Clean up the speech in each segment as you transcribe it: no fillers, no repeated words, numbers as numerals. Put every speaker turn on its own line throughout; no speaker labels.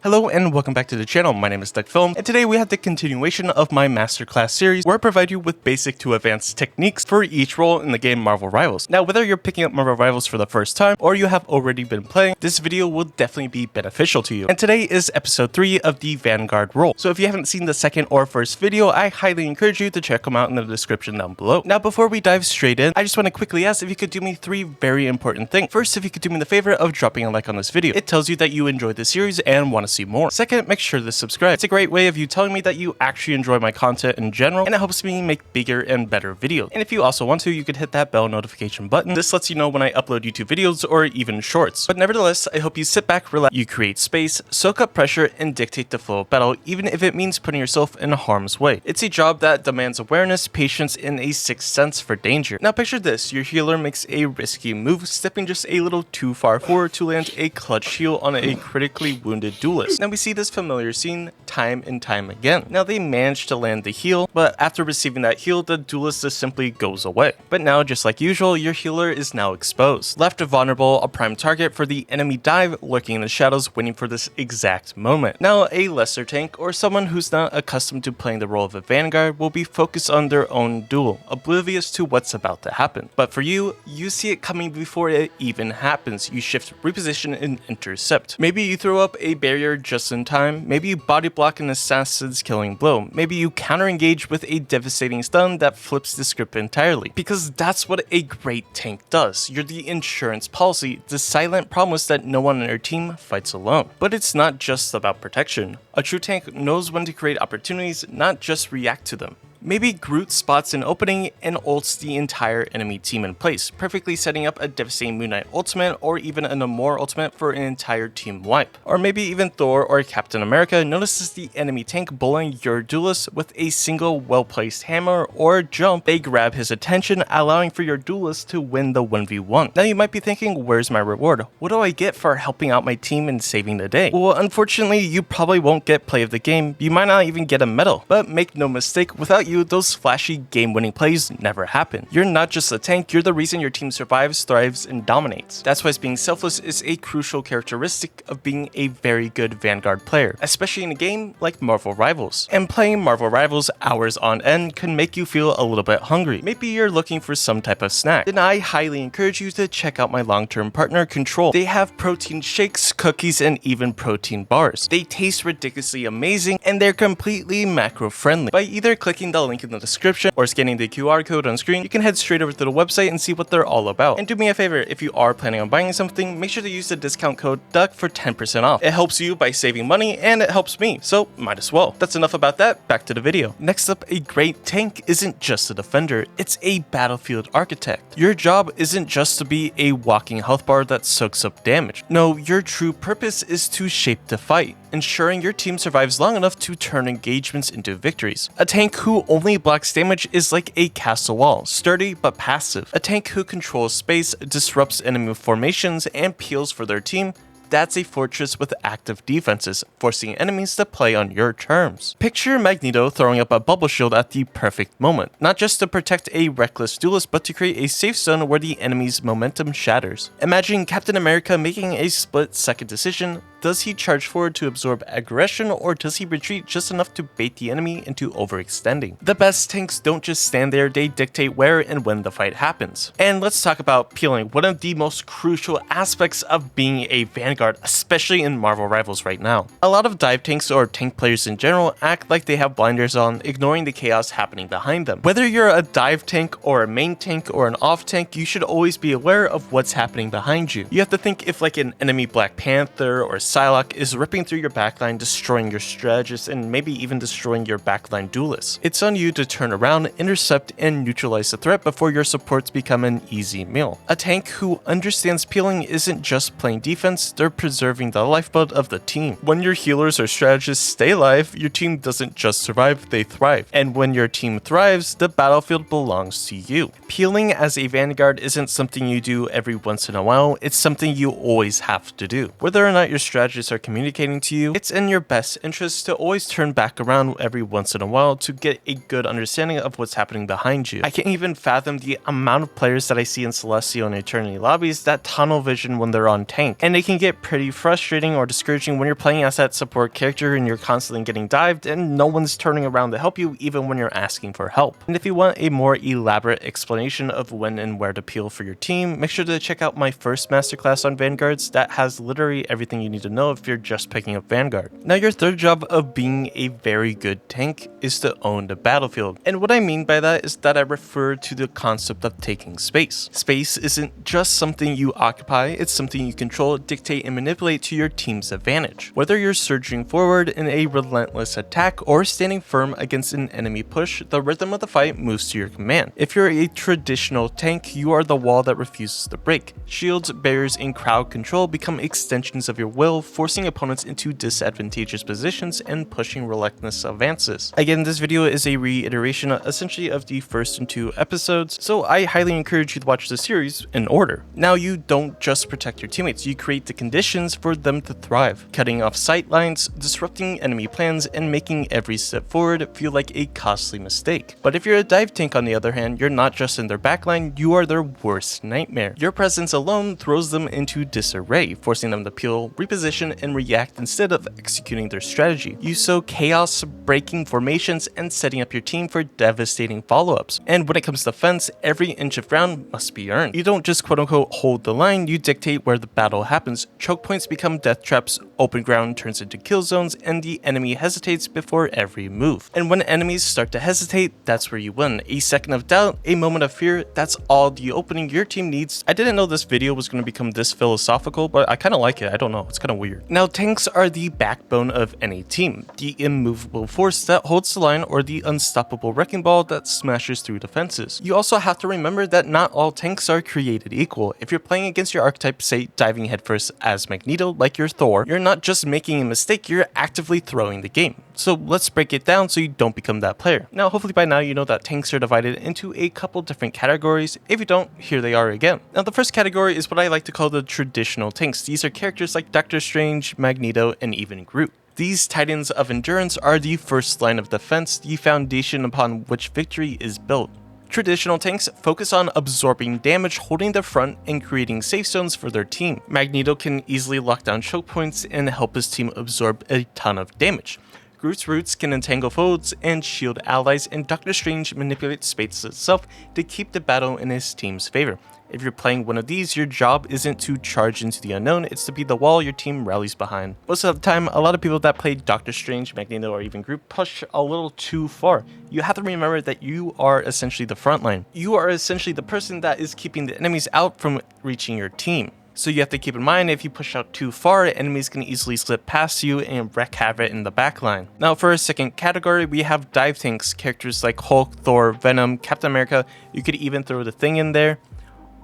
Hello and welcome back to the channel. My name is DuckFilms, and today we have the continuation of my masterclass series where I provide you with basic to advanced techniques for each role in the game Marvel Rivals. Now, whether you're picking up Marvel Rivals for the first time or you have already been playing, this video will definitely be beneficial to you. And today is episode 3 of the Vanguard role. So if you haven't seen the second or first video, I highly encourage you to check them out in the description down below. Now, before we dive straight in, I just want to quickly ask if you could do me 3 very important things. First, if you could do me the favor of dropping a like on this video. It tells you that you enjoyed the series and want to see more. Second, make sure to subscribe. It's a great way of you telling me that you actually enjoy my content in general, and it helps me make bigger and better videos. And if you also want to, you could hit that bell notification button. This lets you know when I upload YouTube videos or even shorts. But nevertheless, I hope you sit back, relax, you create space, soak up pressure, and dictate the flow of battle, even if it means putting yourself in harm's way. It's a job that demands awareness, patience, and a sixth sense for danger. Now picture this, your healer makes a risky move, stepping just a little too far forward to land a clutch heal on a critically wounded duelist. Now we see this familiar scene time and time again. Now they manage to land the heal, but after receiving that heal, the duelist just simply goes away. But now, just like usual, your healer is now exposed, left vulnerable, a prime target for the enemy dive, lurking in the shadows, waiting for this exact moment. Now a lesser tank, or someone who's not accustomed to playing the role of a vanguard, will be focused on their own duel, oblivious to what's about to happen. But for you, you see it coming before it even happens. You shift, reposition, and intercept. Maybe you throw up a barrier just in time. Maybe you body block an assassin's killing blow. Maybe you counter-engage with a devastating stun that flips the script entirely. Because that's what a great tank does. You're the insurance policy, the silent promise that no one on your team fights alone. But it's not just about protection. A true tank knows when to create opportunities, not just react to them. Maybe Groot spots an opening and ults the entire enemy team in place, perfectly setting up a devastating Moonknight ultimate or even a Namor ultimate for an entire team wipe. Or maybe even Thor or Captain America notices the enemy tank bullying your duelist with a single well-placed hammer or jump. They grab his attention, allowing for your duelist to win the 1v1. Now you might be thinking, where's my reward? What do I get for helping out my team and saving the day? Well, unfortunately, you probably won't get play of the game. You might not even get a medal. But make no mistake, without you, those flashy game-winning plays never happen. You're not just a tank, you're the reason your team survives, thrives, and dominates. That's why being selfless is a crucial characteristic of being a very good Vanguard player, especially in a game like Marvel Rivals. And playing Marvel Rivals hours on end can make you feel a little bit hungry. Maybe you're looking for some type of snack. Then I highly encourage you to check out my long-term partner, Control. They have protein shakes, cookies, and even protein bars. They taste ridiculously amazing, and they're completely macro-friendly. By either clicking the link in the description or scanning the QR code on screen, you can head straight over to the website and see what they're all about. And do me a favor, if you are planning on buying something, make sure to use the discount code DUCK for 10% off. It helps you by saving money and it helps me, so might as well. That's enough about that, back to the video. Next up, a great tank isn't just a defender, it's a battlefield architect. Your job isn't just to be a walking health bar that soaks up damage. No, your true purpose is to shape the fight, ensuring your team survives long enough to turn engagements into victories. A tank who only blocks damage is like a castle wall, sturdy but passive. A tank who controls space, disrupts enemy formations, and peels for their team, that's a fortress with active defenses, forcing enemies to play on your terms. Picture Magneto throwing up a bubble shield at the perfect moment, not just to protect a reckless duelist, but to create a safe zone where the enemy's momentum shatters. Imagine Captain America making a split-second decision. Does he charge forward to absorb aggression, or does he retreat just enough to bait the enemy into overextending? The best tanks don't just stand there, they dictate where and when the fight happens. And let's talk about peeling, one of the most crucial aspects of being a Vanguard, especially in Marvel Rivals right now. A lot of dive tanks or tank players in general act like they have blinders on, ignoring the chaos happening behind them. Whether you're a dive tank or a main tank or an off tank, you should always be aware of what's happening behind you. You have to think if like an enemy Black Panther or Psylocke is ripping through your backline, destroying your strategists, and maybe even destroying your backline duelists. It's on you to turn around, intercept, and neutralize the threat before your supports become an easy meal. A tank who understands peeling isn't just playing defense, they're preserving the lifeblood of the team. When your healers or strategists stay alive, your team doesn't just survive, they thrive. And when your team thrives, the battlefield belongs to you. Peeling as a Vanguard isn't something you do every once in a while, it's something you always have to do. Whether or not your strategy strategists are communicating to you, it's in your best interest to always turn back around every once in a while to get a good understanding of what's happening behind you. I can't even fathom the amount of players that I see in Celestial and Eternity lobbies that tunnel vision when they're on tank, and it can get pretty frustrating or discouraging when you're playing as that support character and you're constantly getting dived and no one's turning around to help you even when you're asking for help. And if you want a more elaborate explanation of when and where to peel for your team, make sure to check out my first masterclass on Vanguards that has literally everything you need to know if you're just picking up Vanguard. Now, your third job of being a very good tank is to own the battlefield. And what I mean by that is that I refer to the concept of taking space. Space isn't just something you occupy, it's something you control, dictate, and manipulate to your team's advantage. Whether you're surging forward in a relentless attack or standing firm against an enemy push, the rhythm of the fight moves to your command. If you're a traditional tank, you are the wall that refuses to break. Shields, barriers, and crowd control become extensions of your will, forcing opponents into disadvantageous positions and pushing relentless advances. Again, this video is a reiteration essentially of the first and 2 episodes, so I highly encourage you to watch the series in order. Now, you don't just protect your teammates, you create the conditions for them to thrive, cutting off sight lines, disrupting enemy plans, and making every step forward feel like a costly mistake. But if you're a dive tank on the other hand, you're not just in their backline, you are their worst nightmare. Your presence alone throws them into disarray, forcing them to peel, reposition, and react instead of executing their strategy. You sow chaos, breaking formations, and setting up your team for devastating follow-ups. And when it comes to defense, every inch of ground must be earned. You don't just quote-unquote hold the line, you dictate where the battle happens. Choke points become death traps, open ground turns into kill zones, and the enemy hesitates before every move. And when enemies start to hesitate, that's where you win. A second of doubt, a moment of fear, that's all the opening your team needs. I didn't know this video was going to become this philosophical, but I kind of like it. I don't know, it's kind of weird. Now, tanks are the backbone of any team, the immovable force that holds the line or the unstoppable wrecking ball that smashes through defenses. You also have to remember that not all tanks are created equal. If you're playing against your archetype, say diving headfirst as Magneto like your Thor, you're not just making a mistake, you're actively throwing the game. So let's break it down so you don't become that player. Now, hopefully by now you know that tanks are divided into a couple different categories. If you don't, here they are again. Now, the first category is what I like to call the traditional tanks. These are characters like Doctor Strange, Magneto, and even Groot. These titans of endurance are the first line of defense, the foundation upon which victory is built. Traditional tanks focus on absorbing damage, holding the front, and creating safe zones for their team. Magneto can easily lock down choke points and help his team absorb a ton of damage. Groot's roots can entangle foes and shield allies, and Doctor Strange manipulates space itself to keep the battle in his team's favor. If you're playing one of these, your job isn't to charge into the unknown, it's to be the wall your team rallies behind. Most of the time, a lot of people that play Doctor Strange, Magneto, or even Groot push a little too far. You have to remember that you are essentially the front line. You are essentially the person that is keeping the enemies out from reaching your team. So you have to keep in mind, if you push out too far, enemies can easily slip past you and wreak havoc in the backline. Now, for our second category, we have dive tanks, characters like Hulk, Thor, Venom, Captain America. You could even throw the Thing in there.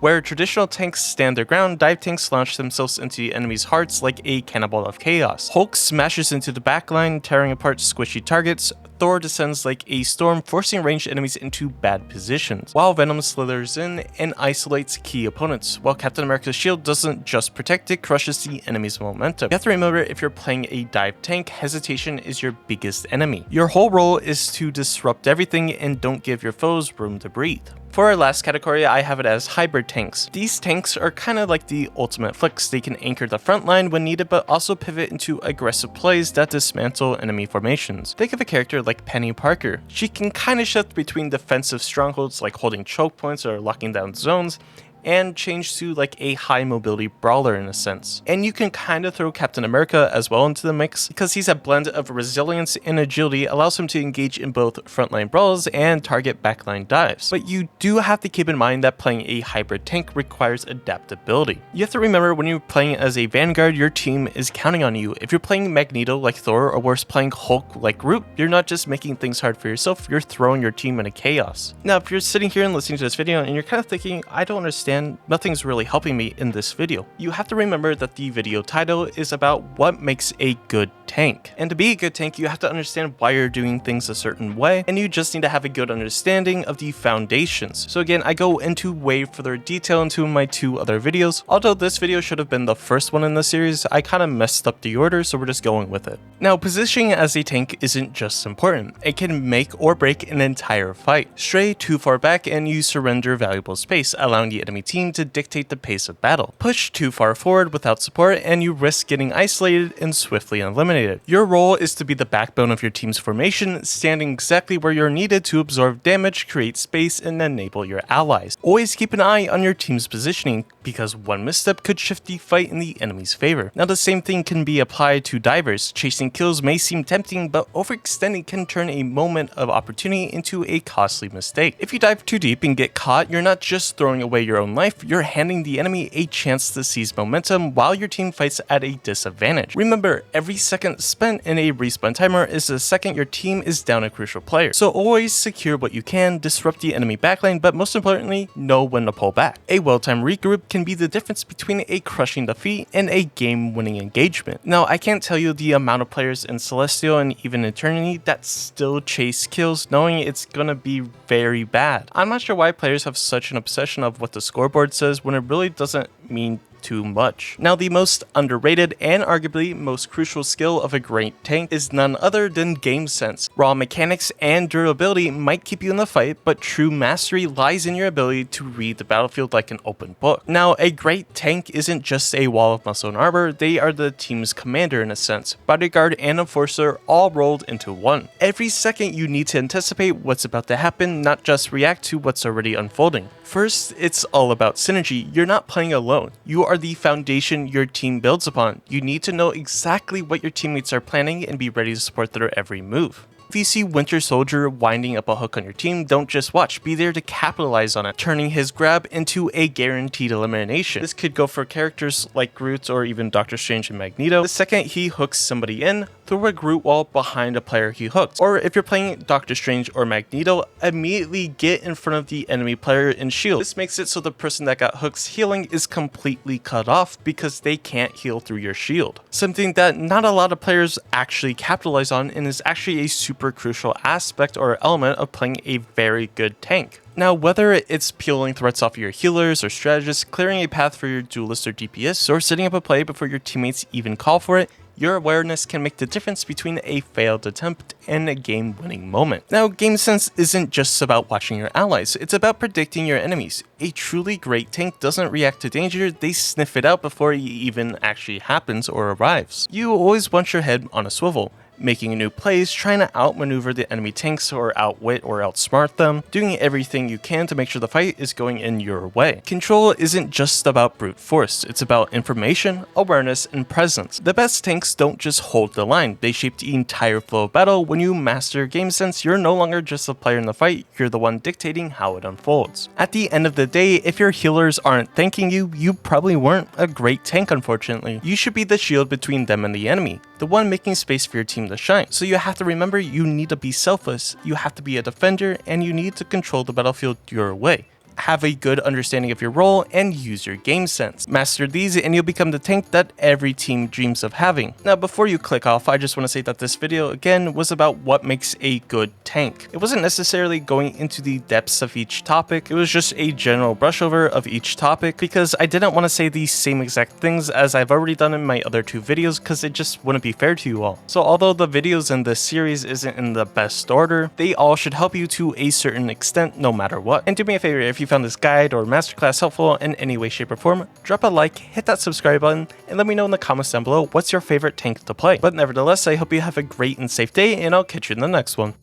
Where traditional tanks stand their ground, dive tanks launch themselves into the enemy's hearts like a cannonball of chaos. Hulk smashes into the backline, tearing apart squishy targets. Thor descends like a storm, forcing ranged enemies into bad positions, while Venom slithers in and isolates key opponents, while Captain America's shield doesn't just protect, it crushes the enemy's momentum. You have to remember, if you're playing a dive tank, hesitation is your biggest enemy. Your whole role is to disrupt everything and don't give your foes room to breathe. For our last category, I have it as hybrid tanks. These tanks are kind of like the ultimate flicks. They can anchor the front line when needed, but also pivot into aggressive plays that dismantle enemy formations. Think of a character like Penny Parker. She can kind of shift between defensive strongholds like holding choke points or locking down zones, and change to like a high mobility brawler in a sense. And you can kind of throw Captain America as well into the mix, because he's a blend of resilience and agility, allows him to engage in both frontline brawls and target backline dives. But you do have to keep in mind that playing a hybrid tank requires adaptability. You have to remember, when you're playing as a Vanguard, your team is counting on you. If you're playing Magneto like Thor, or worse, playing Hulk like Groot, you're not just making things hard for yourself, you're throwing your team into chaos. Now, if you're sitting here and listening to this video and you're kind of thinking, I don't understand, nothing's really helping me in this video, you have to remember that the video title is about what makes a good tank. And to be a good tank, you have to understand why you're doing things a certain way, and you just need to have a good understanding of the foundations. So again, I go into way further detail into my 2 other videos. Although this video should have been the first one in the series, I kind of messed up the order, so we're just going with it. Now, positioning as a tank isn't just important, it can make or break an entire fight. Stray too far back and you surrender valuable space, allowing the enemy team to dictate the pace of battle. Push too far forward without support and you risk getting isolated and swiftly eliminated. Your role is to be the backbone of your team's formation, standing exactly where you're needed to absorb damage, create space, and enable your allies. Always keep an eye on your team's positioning, because one misstep could shift the fight in the enemy's favor. Now, the same thing can be applied to divers. Chasing kills may seem tempting, but overextending can turn a moment of opportunity into a costly mistake. If you dive too deep and get caught, you're not just throwing away your own life, you're handing the enemy a chance to seize momentum while your team fights at a disadvantage. Remember, every second spent in a respawn timer is a second your team is down a crucial player. So always secure what you can, disrupt the enemy backline, but most importantly, know when to pull back. A well-timed regroup can be the difference between a crushing defeat and a game-winning engagement. Now, I can't tell you the amount of players in Celestial and even Eternity that still chase kills knowing it's gonna be very bad. I'm not sure why players have such an obsession of what the scoreboard says when it really doesn't mean too much. Now, the most underrated and arguably most crucial skill of a great tank is none other than game sense. Raw mechanics and durability might keep you in the fight, but true mastery lies in your ability to read the battlefield like an open book. Now, a great tank isn't just a wall of muscle and armor, they are the team's commander in a sense, bodyguard and enforcer all rolled into one. Every second you need to anticipate what's about to happen, not just react to what's already unfolding. First, it's all about synergy. You're not playing alone. You are the foundation your team builds upon. You need to know exactly what your teammates are planning and be ready to support their every move. If you see Winter Soldier winding up a hook on your team, don't just watch, be there to capitalize on it, turning his grab into a guaranteed elimination. This could go for characters like Groot or even Doctor Strange and Magneto. The second he hooks somebody in, throw a Groot wall behind a player he hooked. Or if you're playing Doctor Strange or Magneto, immediately get in front of the enemy player and shield. This makes it so the person that got hook's healing is completely cut off because they can't heal through your shield. Something that not a lot of players actually capitalize on and is actually a super crucial aspect or element of playing a very good tank. Now, whether it's peeling threats off of your healers or strategists, clearing a path for your duelist or DPS, or setting up a play before your teammates even call for it, your awareness can make the difference between a failed attempt and a game-winning moment. Now, game sense isn't just about watching your allies, it's about predicting your enemies. A truly great tank doesn't react to danger, they sniff it out before it even actually happens or arrives. You always want your head on a swivel, making new plays, trying to outmaneuver the enemy tanks or outwit or outsmart them, doing everything you can to make sure the fight is going in your way. Control isn't just about brute force, it's about information, awareness, and presence. The best tanks don't just hold the line, they shape the entire flow of battle. When you master game sense, you're no longer just a player in the fight, you're the one dictating how it unfolds. At the end of the day, if your healers aren't thanking you, you probably weren't a great tank, unfortunately. You should be the shield between them and the enemy, the one making space for your team to shine. So you have to remember you need to be selfless, you have to be a defender, and you need to control the battlefield your way. Have a good understanding of your role and use your game sense. Master these and you'll become the tank that every team dreams of having. Now, before you click off, I just want to say that this video again was about what makes a good tank. It wasn't necessarily going into the depths of each topic, it was just a general brush over of each topic because I didn't want to say the same exact things as I've already done in my other 2 videos because it just wouldn't be fair to you all. So although the videos in this series isn't in the best order, they all should help you to a certain extent no matter what. And do me a favor, if you found this guide or masterclass helpful in any way, shape, or form, drop a like, hit that subscribe button, and let me know in the comments down below what's your favorite tank to play. But nevertheless, I hope you have a great and safe day, and I'll catch you in the next one.